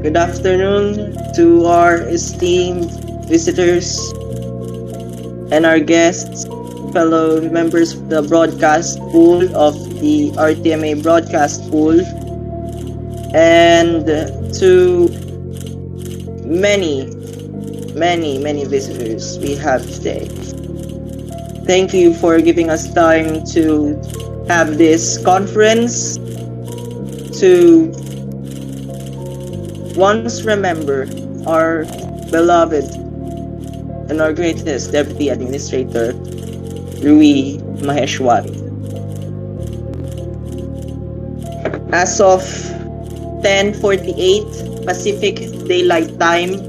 Good afternoon to our esteemed visitors and our guests, fellow members of the broadcast pool of the RTMA broadcast pool, and to many visitors we have today. Thank you for giving us time to have this conference to once remember our beloved and our greatest Deputy Administrator, Louie Maheshwari. As of 10:48 Pacific Daylight Time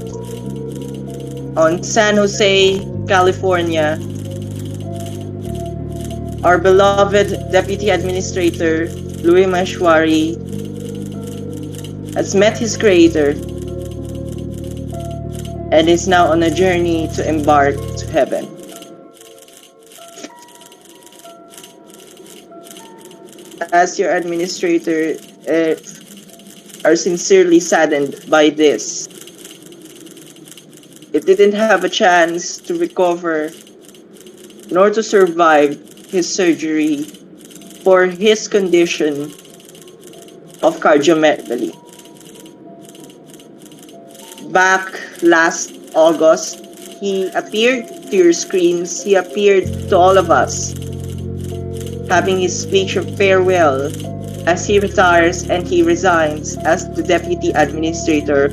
on San Jose, California, our beloved Deputy Administrator Louie Maheshwari has met his creator and is now on a journey to embark to heaven. As your administrator, are sincerely saddened by this. It didn't have a chance to recover nor to survive his surgery for his condition of cardiomegaly. Back last August, he appeared to your screens, he appeared to all of us, having his speech of farewell as he retires and he resigns as the Deputy Administrator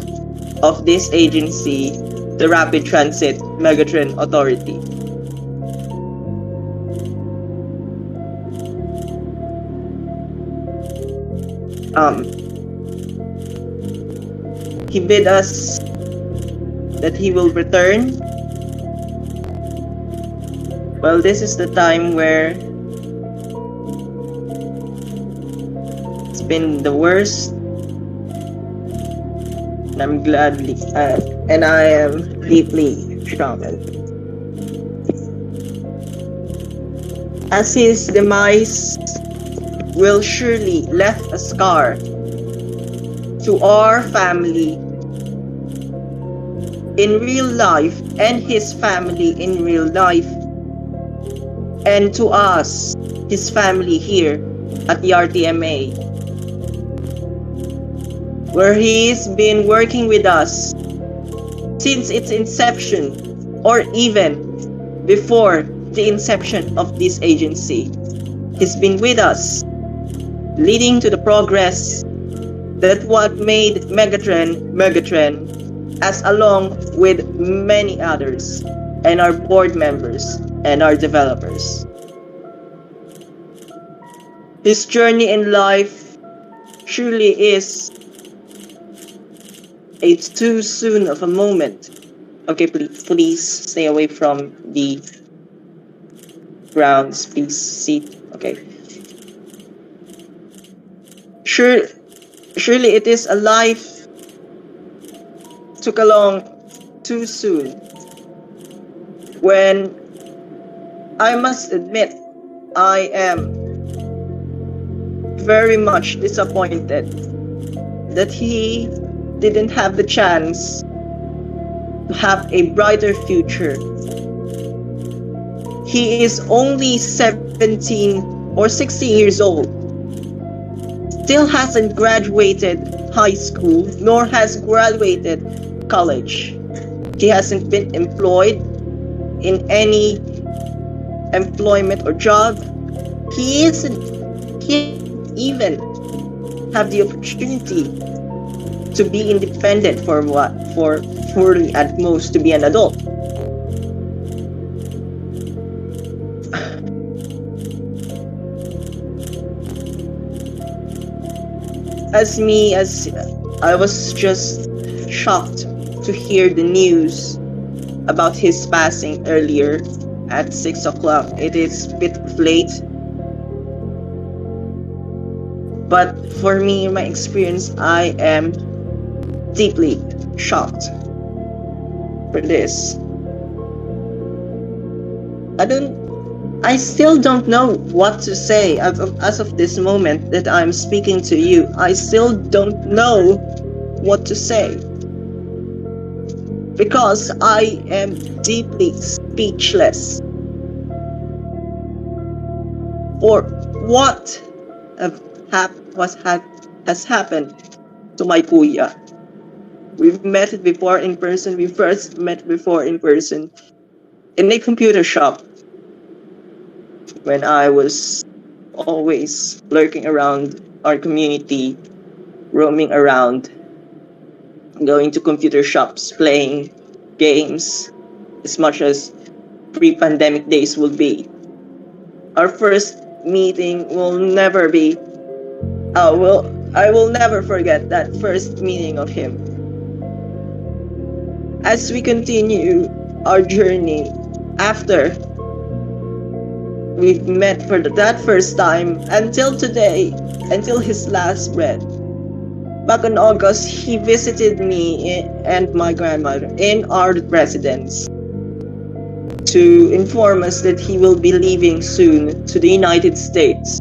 of this agency, the Rapid Transit Megatren Authority. He bid us that he will return. Well, this is the time where it's been the worst, and I'm gladly and I am deeply shocked. As his demise will surely left a scar to our family in real life and his family in real life, and to us, his family here at the RTMA, where he's been working with us since its inception or even before the inception of this agency. He's been with us, leading to the progress that what made Megatren, as along with many others, and our board members and our developers. His journey in life surely is a too soon of a moment. Okay, please stay away from the grounds, please seat. Okay. Surely it is a life took along too soon, when I must admit I am very much disappointed that he didn't have the chance to have a brighter future. He is only 17 or 16 years old, still hasn't graduated high school, nor has graduated college. He hasn't been employed in any employment or job. He even have the opportunity to be independent for at most to be an adult. As I was just shocked to hear the news about his passing earlier at 6 o'clock. It is a bit late, but for me, my experience, I am deeply shocked for this. I still don't know what to say as of this moment that I'm speaking to you. I still don't know what to say, because I am deeply speechless for what has happened to my kuya. We've met before in person. We first met before in person in a computer shop when I was always lurking around our community, roaming around, going to computer shops, playing games as much as pre-pandemic days would be. Our first meeting will never be, I will never forget that first meeting of him. As we continue our journey after we've met for that first time until today, until his last breath. Back in August, he visited me and my grandmother in our residence to inform us that he will be leaving soon to the United States.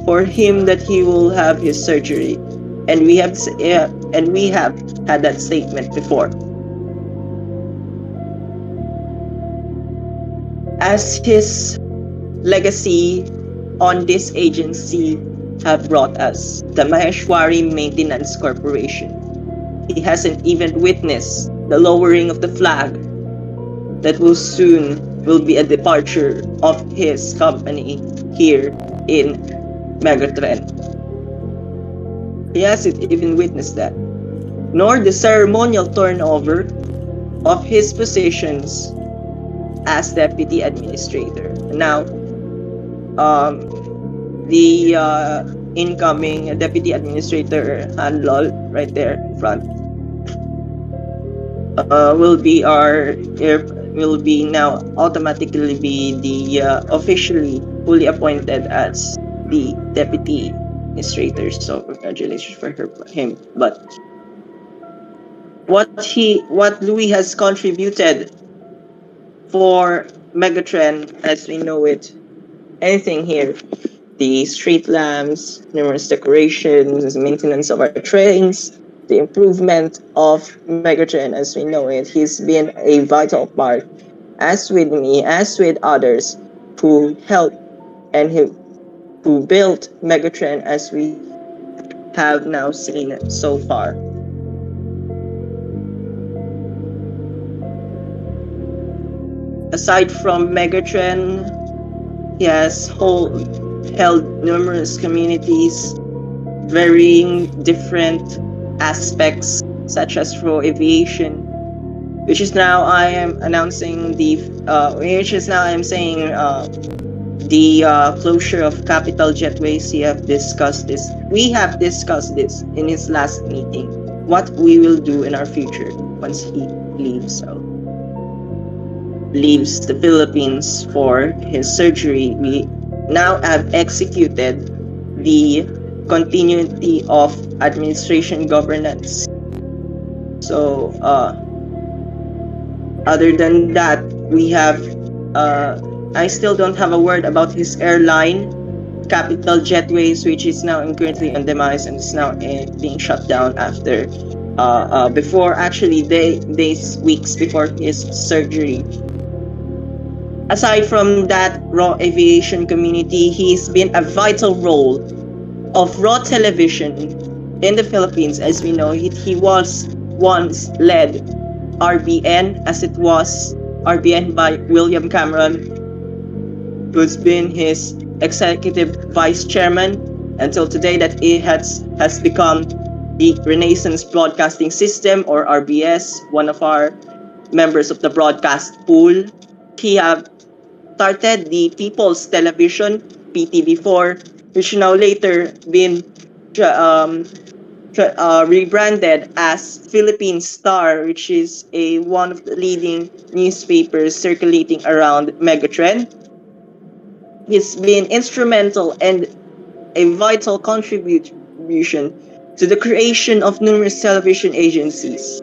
For him, that he will have his surgery, and we have had that statement before. As his legacy on this agency have brought us the Maheshwari Maintenance Corporation. He hasn't even witnessed the lowering of the flag that will be a departure of his company here in Megatren. He hasn't even witnessed that, nor the ceremonial turnover of his positions as Deputy Administrator. Now, the incoming Deputy Administrator Hanlol, right there in front, will be now automatically be the officially fully appointed as the Deputy Administrator. So congratulations for him. But what Louie has contributed for Megatren as we know it, anything here, the street lamps, numerous decorations, maintenance of our trains, the improvement of Megatren as we know it. He's been a vital part, as with me, as with others, who helped and who built Megatren as we have now seen it so far. Aside from Megatren, he has held numerous communities, varying different aspects, such as for aviation, which is now I am saying the closure of capital jetways. We have discussed this in his last meeting, what we will do in our future once he leaves the Philippines for his surgery. We now have executed the continuity of administration governance. So other than that, we have I still don't have a word about his airline, Capital Jetways, which is now currently on demise and is now being shut down after weeks before his surgery. Aside from that raw aviation community, he's been a vital role of raw television in the Philippines. As we know, he was once led RBN, as it was RBN by William Cameron, who's been his executive vice chairman until today, that it has become the Renaissance Broadcasting System, or RBS, one of our members of the broadcast pool. He have started the People's Television, PTV4, which now later been rebranded as Philippine Star, which is one of the leading newspapers circulating around Megatren. He's been instrumental and a vital contribution to the creation of numerous television agencies,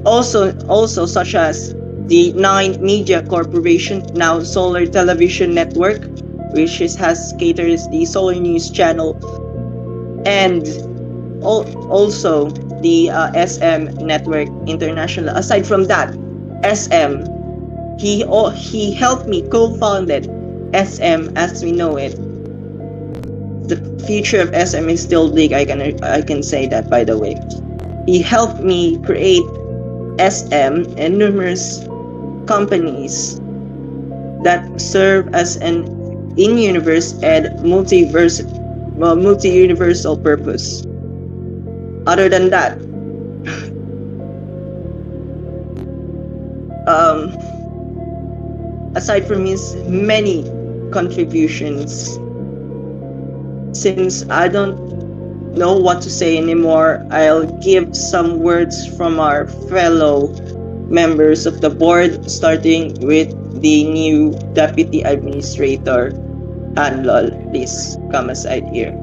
also such as the 9 Media Corporation, now Solar Television Network, which caters the Solar News channel, and also the SM Network International. Aside from that, SM, he helped me co-founded SM as we know it. The future of SM is still big. I can say that, by the way. He helped me create SM and numerous companies that serve as an in-universe and multi-universal purpose. Other than that, aside from his many contributions, since I don't know what to say anymore, I'll give some words from our fellow members of the board, starting with the new Deputy Administrator Hanlol. Please come aside here.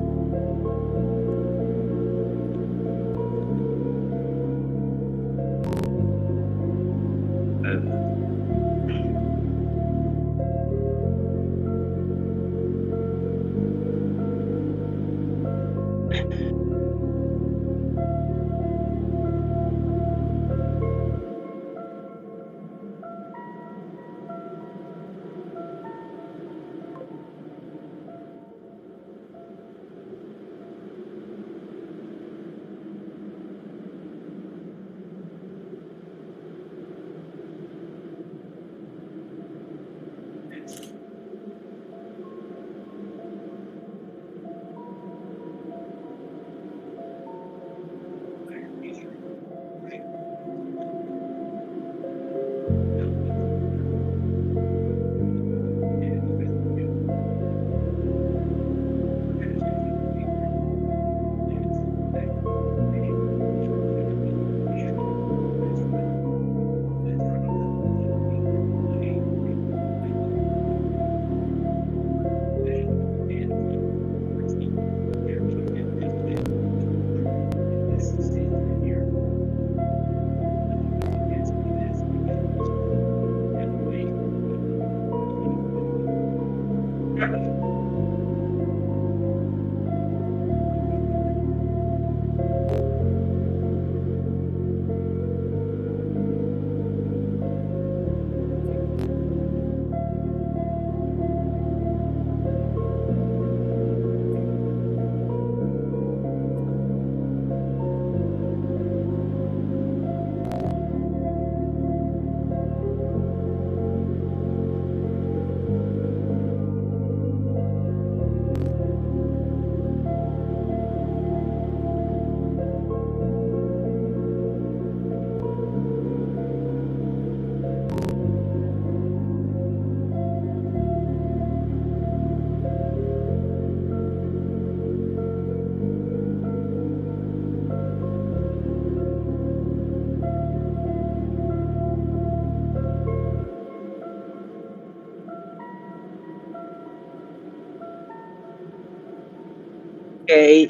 Okay.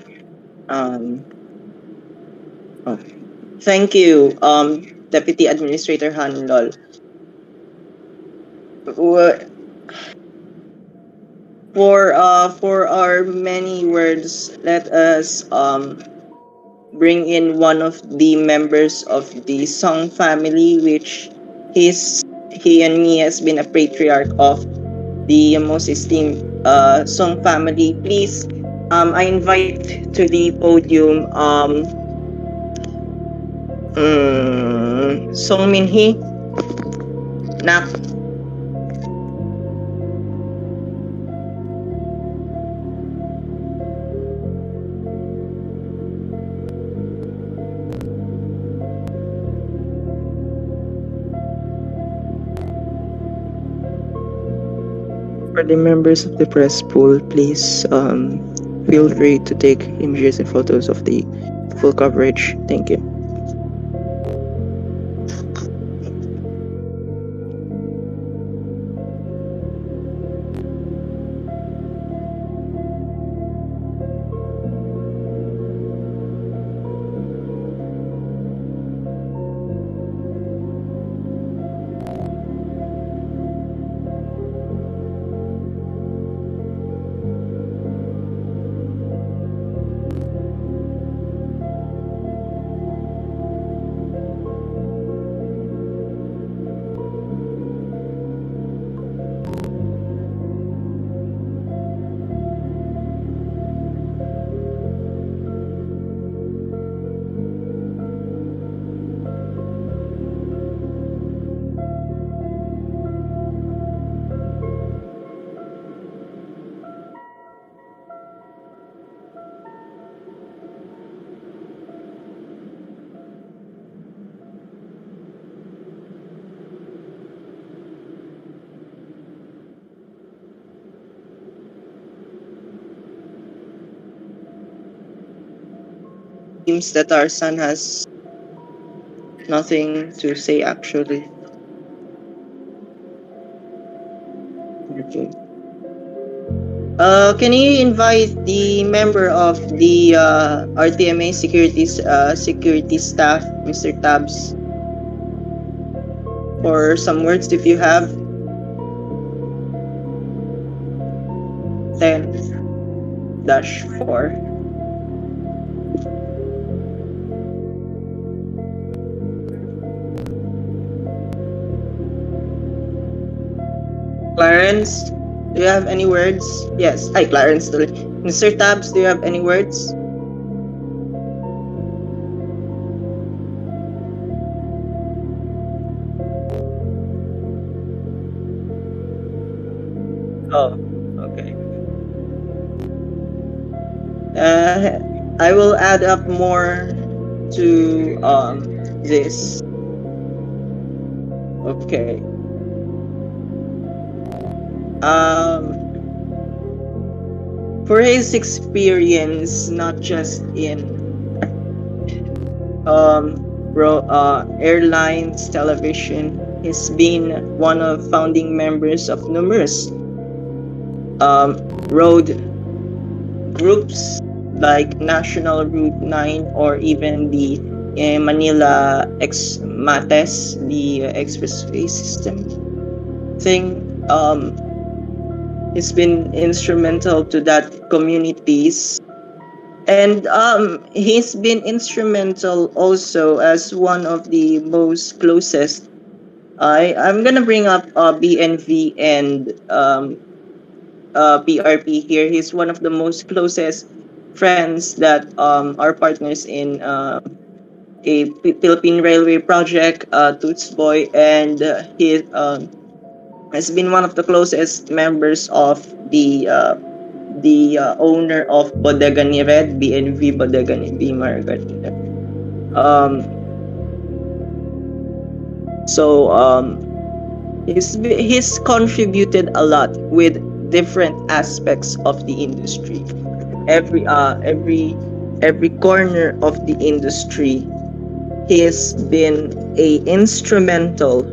Oh, thank you, Deputy Administrator Hanlol. For our many words, let us bring in one of the members of the Song family, which he and me has been a patriarch of the most esteemed Song family. Please, I invite to the podium Song Min-hee. Nak. For the members of the press pool, please feel free to take images and photos of the full coverage. Thank you. seems that our son has nothing to say actually. Okay. Can you invite the member of the RTMA security staff, Mr. Tabs, for some words if you have? 10-4. Clarence, do you have any words? Yes. Hi, Clarence. Mr. Tabs, do you have any words? Oh, okay. I will add up more to this. Okay. For his experience, not just in airlines, television, he's been one of founding members of numerous road groups like National Route 9 or even the Manila Mates, the expressway system thing. He's been instrumental to that communities, and he's been instrumental also as one of the most closest. I'm gonna bring up BNV and PRP here. He's one of the most closest friends that are partners in a Philippine Railway project, Toots Boy, and he has been one of the closest members of the owner of Bodega ni Red, BNV Bodega ni B Margarita. He's contributed a lot with different aspects of the industry. Every corner of the industry, he has been instrumental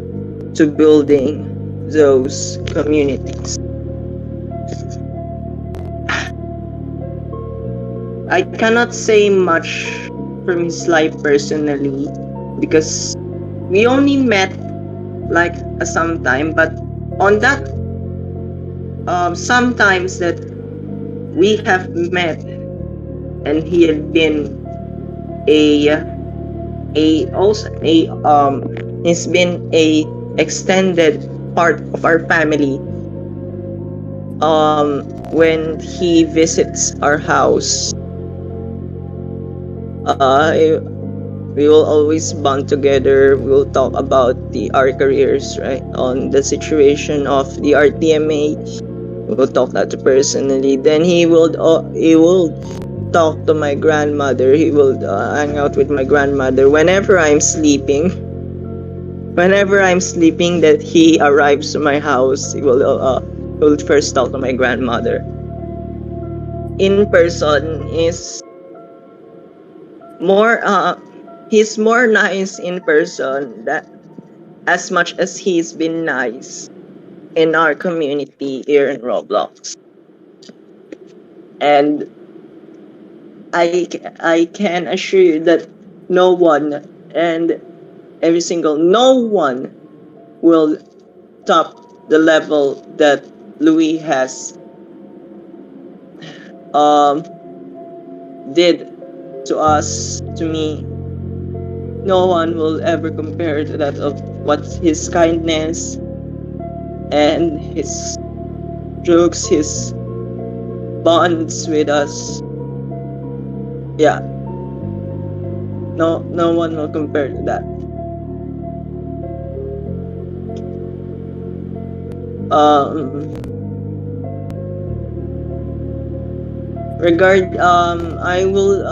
to building those communities. I cannot say much from his life personally because we only met like sometime, but on that sometimes that we have met, and he had been he's been a extended part of our family. When he visits our house, we will always bond together. We'll talk about our careers, right? On the situation of the RTMA. We'll talk that personally. Then he will talk to my grandmother. He will hang out with my grandmother whenever I'm sleeping. Whenever I'm sleeping, that he arrives to my house, he will first talk to my grandmother. In person is more he's more nice in person that as much as he's been nice in our community here in Roblox. And I can assure you that no one will top the level that Louie has did to us, to me. No one will ever compare to that of what's his kindness and his jokes, his bonds with us. Yeah. No one will compare to that. I will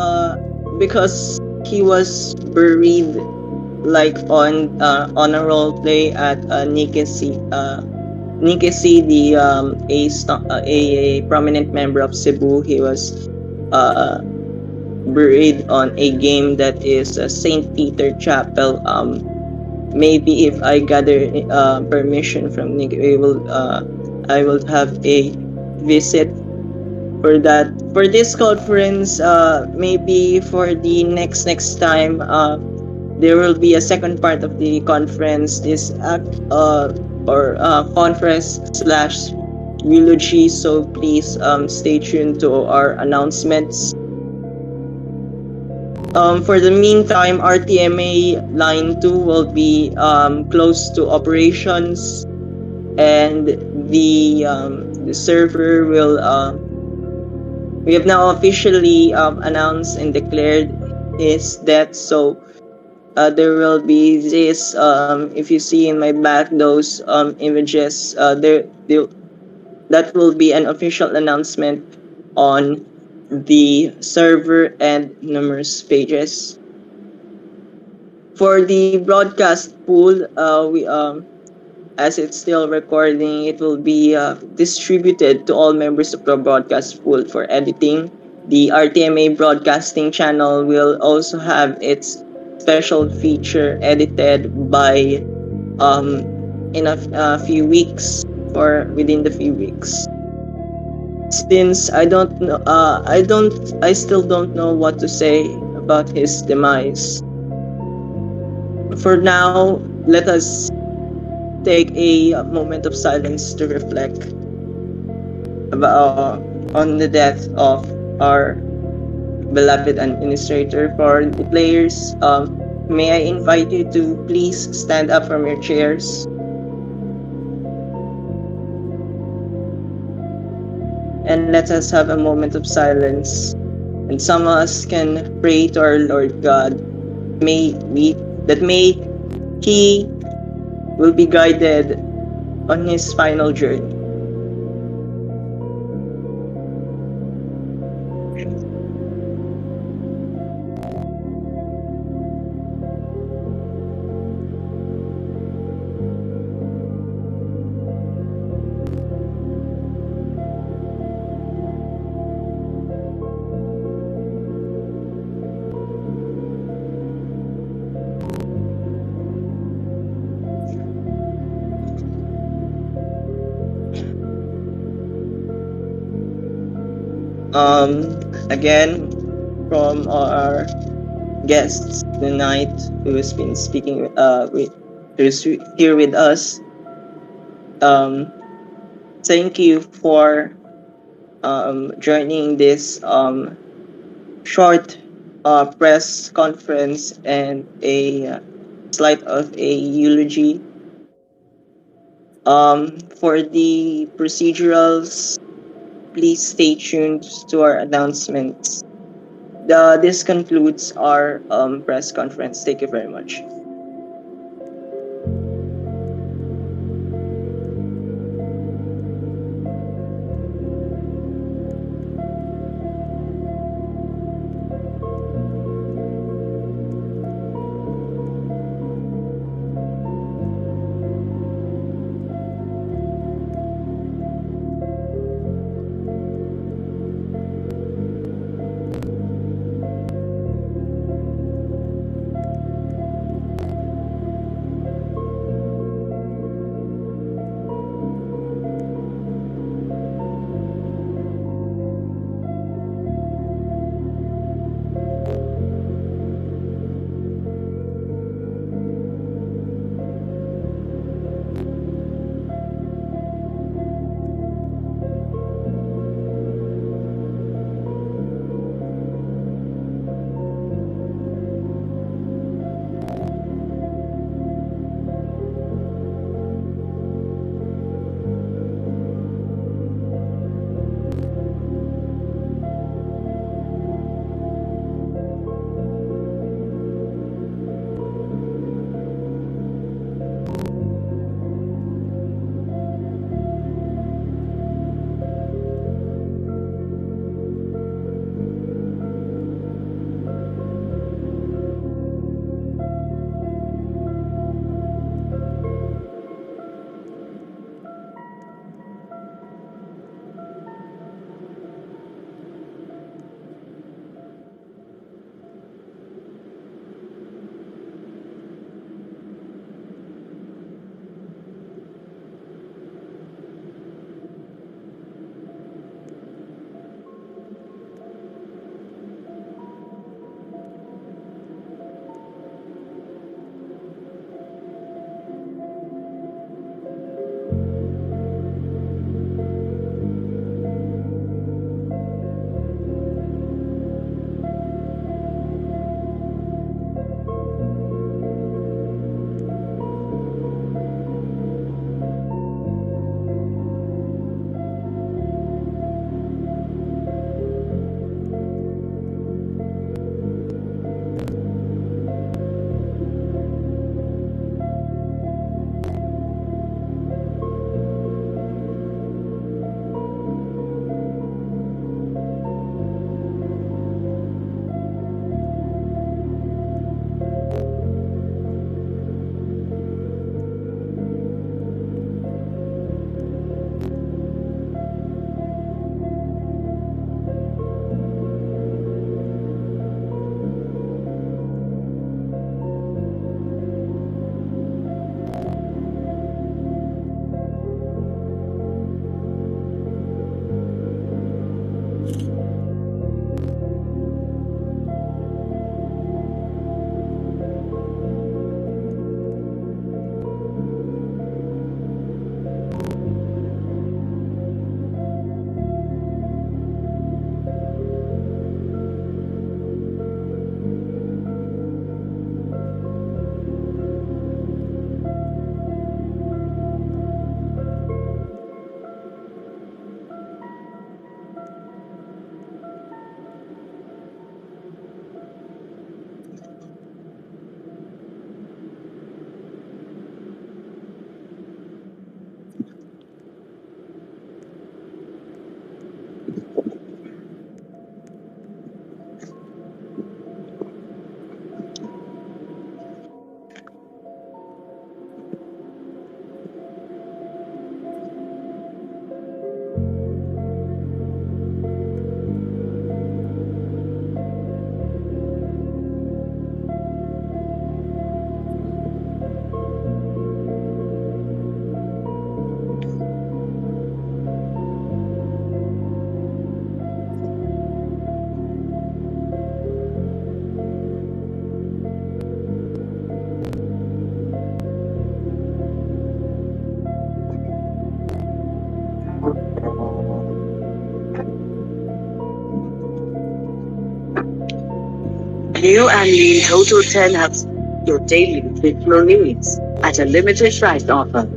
because he was buried like on a role play at Nikisi, the a prominent member of Cebu. He was buried on a game that is Saint Peter Chapel. Maybe if I gather permission from Nick, I will have a visit for that. For this conference, maybe for the next time, there will be a second part of the conference. This conference slash eulogy. So please stay tuned to our announcements. For the meantime, RTMA Line 2 will be close to operations, and the server will we have now officially announced and declared his death. So there will be this if you see in my back those images, that will be an official announcement on the server and numerous pages. For the broadcast pool, we as it's still recording, it will be distributed to all members of the broadcast pool for editing. The RTMA broadcasting channel will also have its special feature edited by in a few weeks, or within the few weeks. Since I still don't know what to say about his demise. For now, let us take a moment of silence to reflect about on the death of our beloved administrator. For the players, may I invite you to please stand up from your chairs. And let us have a moment of silence. And some of us can pray to our Lord God. May He will be guided on his final journey. Again, from our guests tonight who has been speaking who's here with us, thank you for joining this short press conference and a slight of a eulogy. For the procedurals, please stay tuned to our announcements. This concludes our press conference. Thank you very much. New and lean Total 10 has your daily nutritional needs at a limited price offer.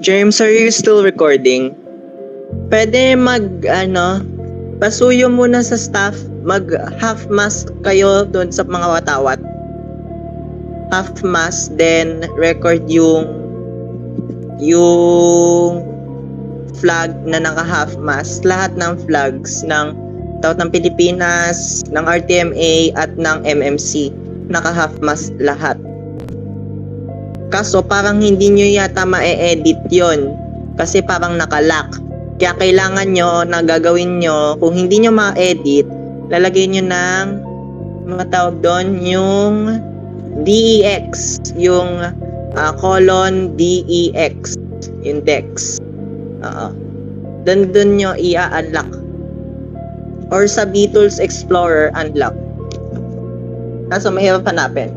James, are you still recording? Pwede pasuyo muna sa staff, mag half mask kayo doon sa mga watawat. Half mask, then record yung flag na naka half mask. Lahat ng flags ng Tawag ng Pilipinas, ng RTMA at ng MMC. Naka half mask lahat. Kaso parang hindi nyo yata ma-edit yon kasi parang nakalock. Kaya kailangan nyo na gagawin nyo, kung hindi nyo ma-edit, lalagay nyo ng matawag doon yung DEX, yung colon DEX, yung DEX. Doon nyo i-unlock. Or sa Beatles Explorer, unlock. Kaso mahirap hanapin.